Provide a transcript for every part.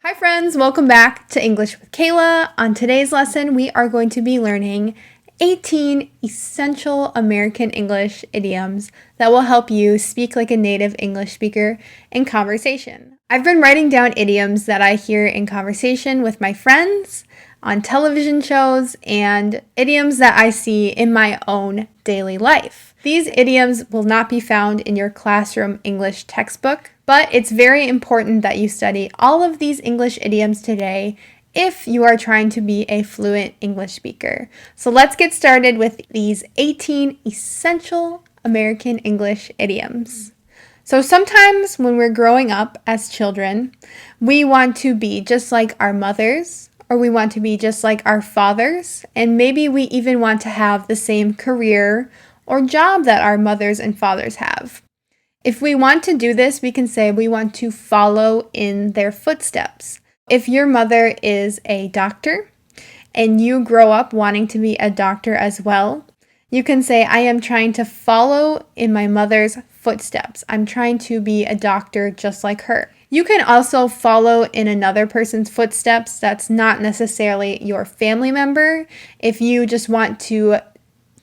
Hi friends, welcome back to English with Kayla. On today's lesson, we are going to be learning 18 essential American English idioms that will help you speak like a native English speaker in conversation. I've been writing down idioms that I hear in conversation with my friends, on television shows, and idioms that I see in my own daily life. These idioms will not be found in your classroom English textbook, but it's very important that you study all of these English idioms today if you are trying to be a fluent English speaker. So let's get started with these 18 essential American English idioms. So sometimes when we're growing up as children, we want to be just like our mothers, or we want to be just like our fathers, and maybe we even want to have the same career or job that our mothers and fathers have. If we want to do this, we can say we want to follow in their footsteps. If your mother is a doctor and you grow up wanting to be a doctor as well, you can say, I am trying to follow in my mother's footsteps. I'm trying to be a doctor just like her. You can also follow in another person's footsteps that's not necessarily your family member. If you just want to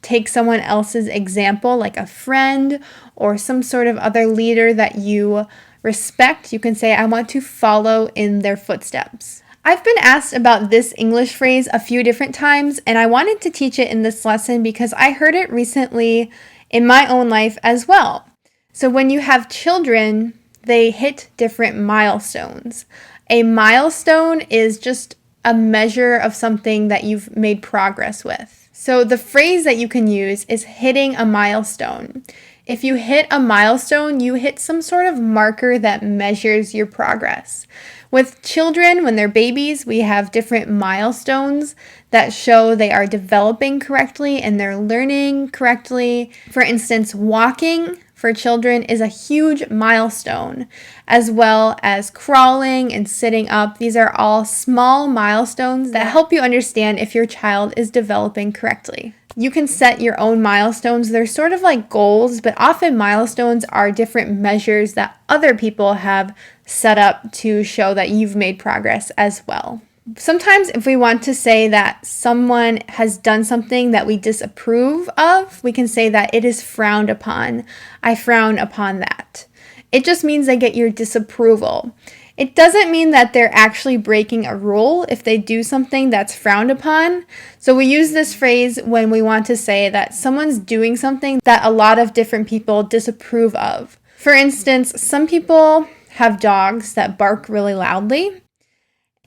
take someone else's example, like a friend or some sort of other leader that you respect, you can say, I want to follow in their footsteps. I've been asked about this English phrase a few different times, and I wanted to teach it in this lesson because I heard it recently in my own life as well. So when you have children, they hit different milestones. A milestone is just a measure of something that you've made progress with. So the phrase that you can use is hitting a milestone. If you hit a milestone, you hit some sort of marker that measures your progress. With children, when they're babies, we have different milestones that show they are developing correctly and they're learning correctly. For instance, walking for children is a huge milestone, as well as crawling and sitting up. These are all small milestones that help you understand if your child is developing correctly. You can set your own milestones. They're sort of like goals, but often milestones are different measures that other people have set up to show that you've made progress as well. Sometimes if we want to say that someone has done something that we disapprove of, we can say that it is frowned upon. I frown upon that. It just means they get your disapproval. It doesn't mean that they're actually breaking a rule if they do something that's frowned upon. So we use this phrase when we want to say that someone's doing something that a lot of different people disapprove of. For instance, some people have dogs that bark really loudly.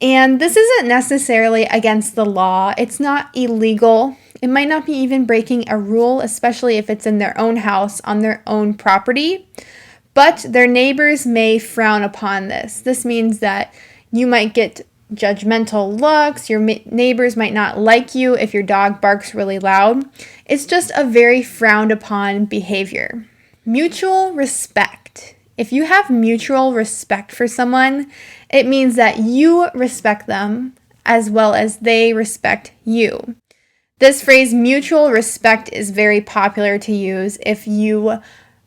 And this isn't necessarily against the law. It's not illegal. It might not be even breaking a rule, especially if it's in their own house, on their own property. But their neighbors may frown upon this. This means that you might get judgmental looks. Your neighbors might not like you if your dog barks really loud. It's just a very frowned upon behavior. Mutual respect. If you have mutual respect for someone, it means that you respect them as well as they respect you. This phrase, mutual respect, is very popular to use if you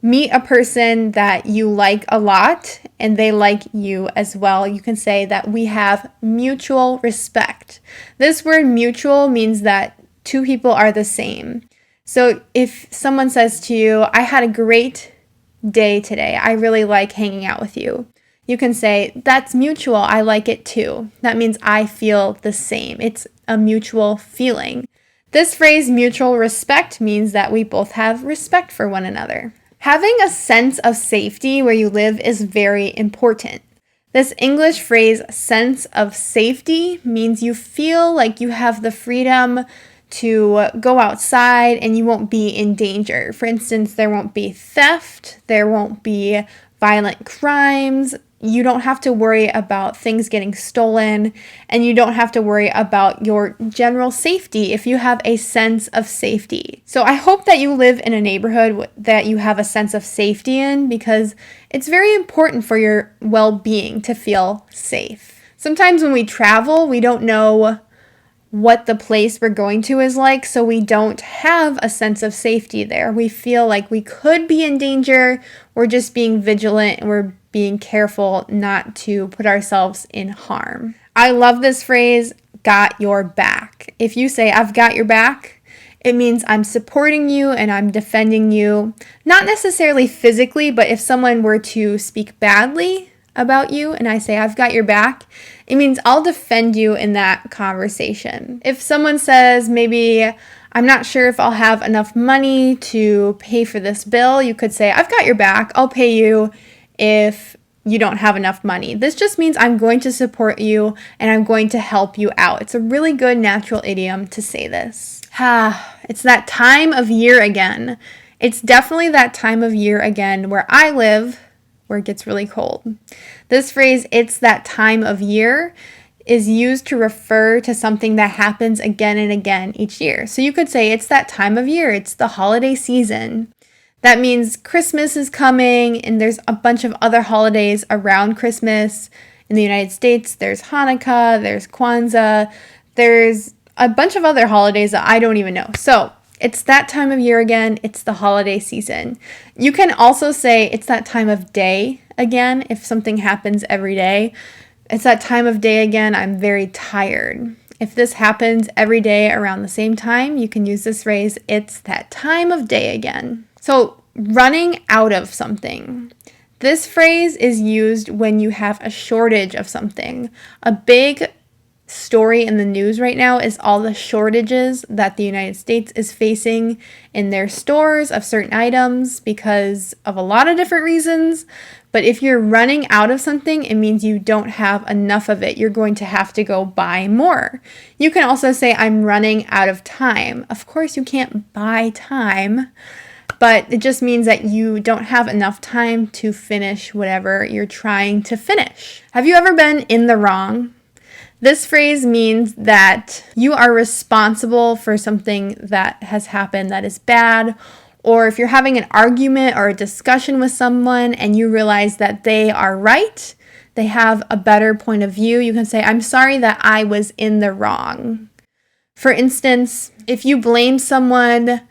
meet a person that you like a lot and they like you as well. You can say that we have mutual respect. This word mutual means that two people are the same. So if someone says to you, I had a great day today, I really like hanging out with you, you can say, that's mutual, I like it too. That means I feel the same. It's a mutual feeling. This phrase, mutual respect, means that we both have respect for one another. Having a sense of safety where you live is very important. This English phrase, sense of safety, means you feel like you have the freedom to go outside and you won't be in danger. For instance, there won't be theft, there won't be violent crimes, you don't have to worry about things getting stolen, and you don't have to worry about your general safety if you have a sense of safety. So I hope that you live in a neighborhood that you have a sense of safety in, because it's very important for your well-being to feel safe. Sometimes when we travel, we don't know what the place we're going to is like, so we don't have a sense of safety there. We feel like we could be in danger, we're just being vigilant, and we're being careful not to put ourselves in harm. I love this phrase, got your back. If you say, I've got your back, it means I'm supporting you and I'm defending you. Not necessarily physically, but if someone were to speak badly about you and I say, I've got your back, it means I'll defend you in that conversation. If someone says, maybe, I'm not sure if I'll have enough money to pay for this bill, you could say, I've got your back. I'll pay you if you don't have enough money. This just means I'm going to support you and I'm going to help you out. It's a really good natural idiom to say this. It's that time of year again. It's definitely that time of year again where I live, where it gets really cold. This phrase, it's that time of year, is used to refer to something that happens again and again each year. So you could say it's that time of year, it's the holiday season. That means Christmas is coming and there's a bunch of other holidays around Christmas. In the United States, there's Hanukkah, there's Kwanzaa, there's a bunch of other holidays that I don't even know. So it's that time of year again, it's the holiday season. You can also say it's that time of day again if something happens every day. It's that time of day again, I'm very tired. If this happens every day around the same time, you can use this phrase, it's that time of day again. So running out of something. This phrase is used when you have a shortage of something. A big story in the news right now is all the shortages that the United States is facing in their stores of certain items because of a lot of different reasons. But if you're running out of something, it means you don't have enough of it. You're going to have to go buy more. You can also say, I'm running out of time. Of course, you can't buy time, but it just means that you don't have enough time to finish whatever you're trying to finish. Have you ever been in the wrong? This phrase means that you are responsible for something that has happened that is bad, or if you're having an argument or a discussion with someone and you realize that they are right, they have a better point of view, you can say, I'm sorry that I was in the wrong. For instance, if you blame someone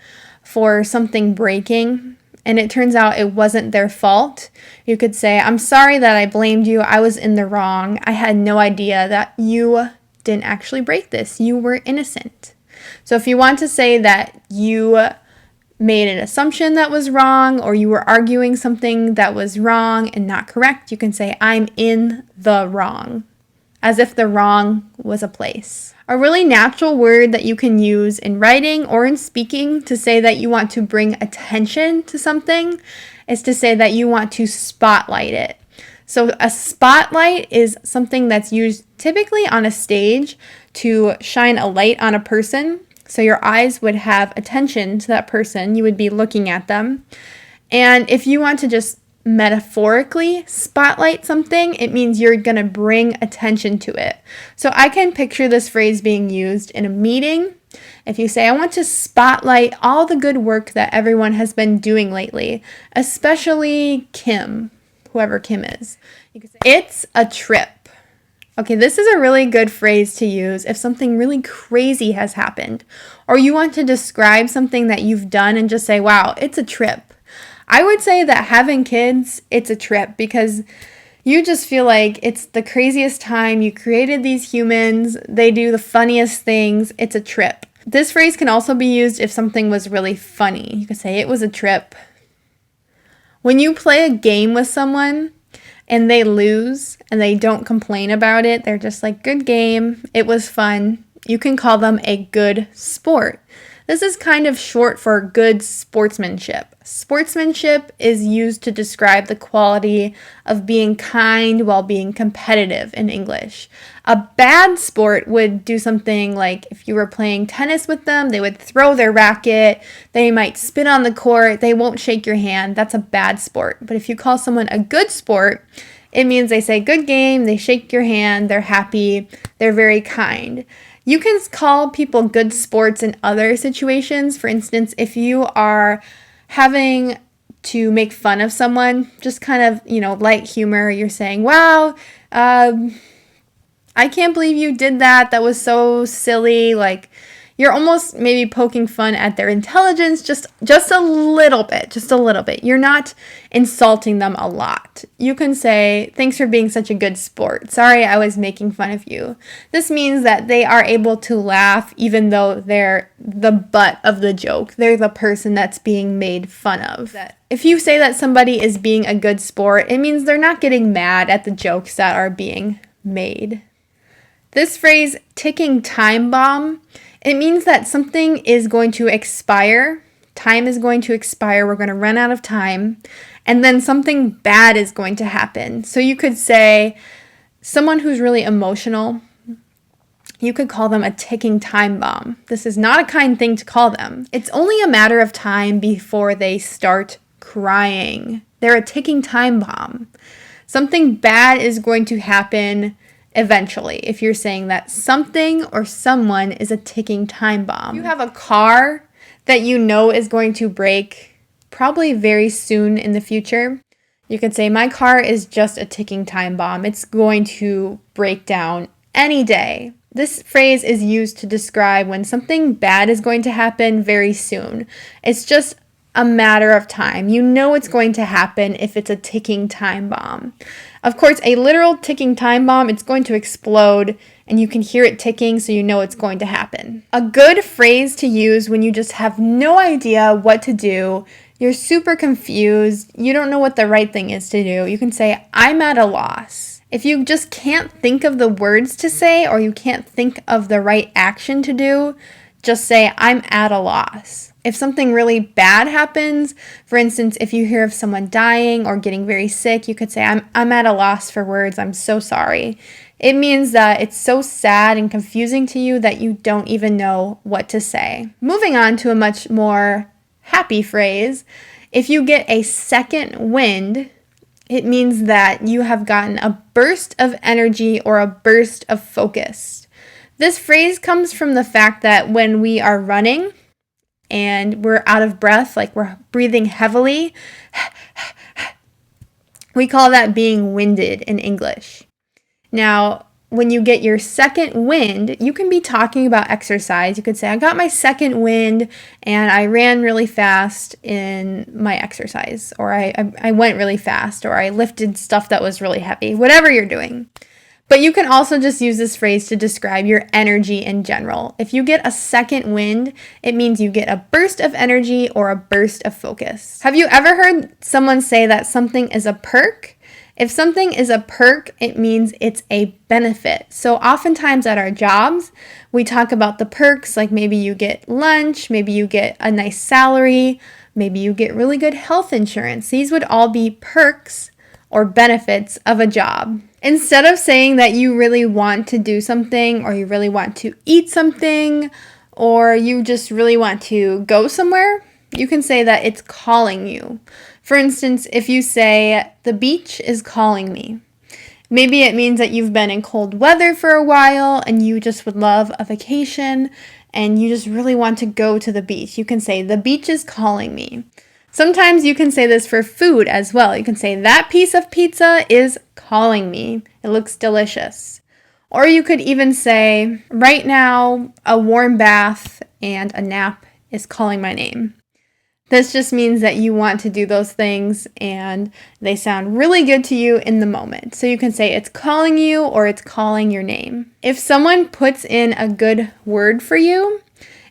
for something breaking and it turns out it wasn't their fault, you could say, I'm sorry that I blamed you. I was in the wrong. I had no idea that you didn't actually break this. You were innocent. So if you want to say that you made an assumption that was wrong or you were arguing something that was wrong and not correct, you can say, I'm in the wrong, as if the wrong was a place. A really natural word that you can use in writing or in speaking to say that you want to bring attention to something is to say that you want to spotlight it. So a spotlight is something that's used typically on a stage to shine a light on a person. So your eyes would have attention to that person. You would be looking at them. And if you want to just metaphorically spotlight something, it means you're going to bring attention to it. So I can picture this phrase being used in a meeting. If you say, I want to spotlight all the good work that everyone has been doing lately, especially Kim, whoever Kim is. You can say, it's a trip. Okay, this is a really good phrase to use if something really crazy has happened, or you want to describe something that you've done and just say, wow, it's a trip. I would say that having kids, it's a trip because you just feel like it's the craziest time. You created these humans. They do the funniest things. It's a trip. This phrase can also be used if something was really funny. You could say it was a trip. When you play a game with someone and they lose and they don't complain about it, they're just like, good game. It was fun. You can call them a good sport. This is kind of short for good sportsmanship. Sportsmanship is used to describe the quality of being kind while being competitive in English. A bad sport would do something like if you were playing tennis with them, they would throw their racket, they might spit on the court, they won't shake your hand. That's a bad sport. But if you call someone a good sport, it means they say good game, they shake your hand, they're happy, they're very kind. You can call people good sports in other situations. For instance, if you are having to make fun of someone, just kind of, light humor, you're saying, wow, I can't believe you did that. That was so silly. Like, You're almost maybe poking fun at their intelligence just a little bit. You're not insulting them a lot. You can say, thanks for being such a good sport. Sorry, I was making fun of you. This means that they are able to laugh even though they're the butt of the joke. They're the person that's being made fun of. If you say that somebody is being a good sport, it means they're not getting mad at the jokes that are being made. This phrase, ticking time bomb, it means that something is going to expire. Time is going to expire. We're going to run out of time. And then something bad is going to happen. So you could say someone who's really emotional, you could call them a ticking time bomb. This is not a kind thing to call them. It's only a matter of time before they start crying. They're a ticking time bomb. Something bad is going to happen eventually, if you're saying that something or someone is a ticking time bomb. You have a car that you know is going to break probably very soon in the future. You could say, my car is just a ticking time bomb. It's going to break down any day. This phrase is used to describe when something bad is going to happen very soon. It's just a matter of time. You know it's going to happen if it's a ticking time bomb. Of course, a literal ticking time bomb, it's going to explode and you can hear it ticking, so you know it's going to happen. A good phrase to use when you just have no idea what to do, you're super confused, you don't know what the right thing is to do, you can say, I'm at a loss. If you just can't think of the words to say or you can't think of the right action to do, just say, I'm at a loss. If something really bad happens, for instance, if you hear of someone dying or getting very sick, you could say, I'm at a loss for words, I'm so sorry. It means that it's so sad and confusing to you that you don't even know what to say. Moving on to a much more happy phrase, if you get a second wind, it means that you have gotten a burst of energy or a burst of focus. This phrase comes from the fact that when we are running and we're out of breath, like we're breathing heavily, we call that being winded in English. Now, when you get your second wind, you can be talking about exercise. You could say, I got my second wind and I ran really fast in my exercise, or I went really fast, or I lifted stuff that was really heavy, whatever you're doing. But you can also just use this phrase to describe your energy in general. If you get a second wind, it means you get a burst of energy or a burst of focus. Have you ever heard someone say that something is a perk? If something is a perk, it means it's a benefit. So oftentimes at our jobs, we talk about the perks, like maybe you get lunch, maybe you get a nice salary, maybe you get really good health insurance. These would all be perks or benefits of a job. Instead of saying that you really want to do something, or you really want to eat something, or you just really want to go somewhere, you can say that it's calling you. For instance, if you say, the beach is calling me, maybe it means that you've been in cold weather for a while and you just would love a vacation and you just really want to go to the beach. You can say, the beach is calling me. Sometimes you can say this for food as well. You can say, that piece of pizza is calling me. It looks delicious. Or you could even say, right now, a warm bath and a nap is calling my name. This just means that you want to do those things and they sound really good to you in the moment. So you can say it's calling you or it's calling your name. If someone puts in a good word for you,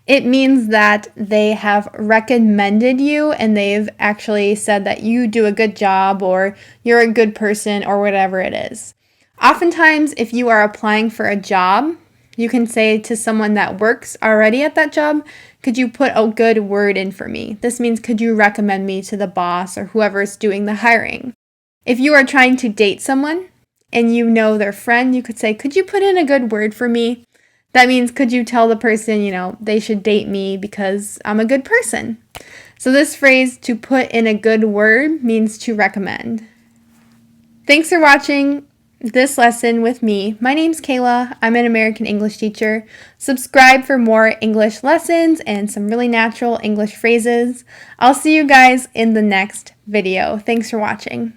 it means that they have recommended you and they've actually said that you do a good job or you're a good person or whatever it is. Oftentimes, if you are applying for a job, you can say to someone that works already at that job, could you put a good word in for me? This means, could you recommend me to the boss or whoever's doing the hiring? If you are trying to date someone and you know their friend, you could say, could you put in a good word for me? That means, could you tell the person, they should date me because I'm a good person? So this phrase, to put in a good word, means to recommend. Thanks for watching this lesson with me. My name's Kayla. I'm an American English teacher. Subscribe for more English lessons and some really natural English phrases. I'll see you guys in the next video. Thanks for watching.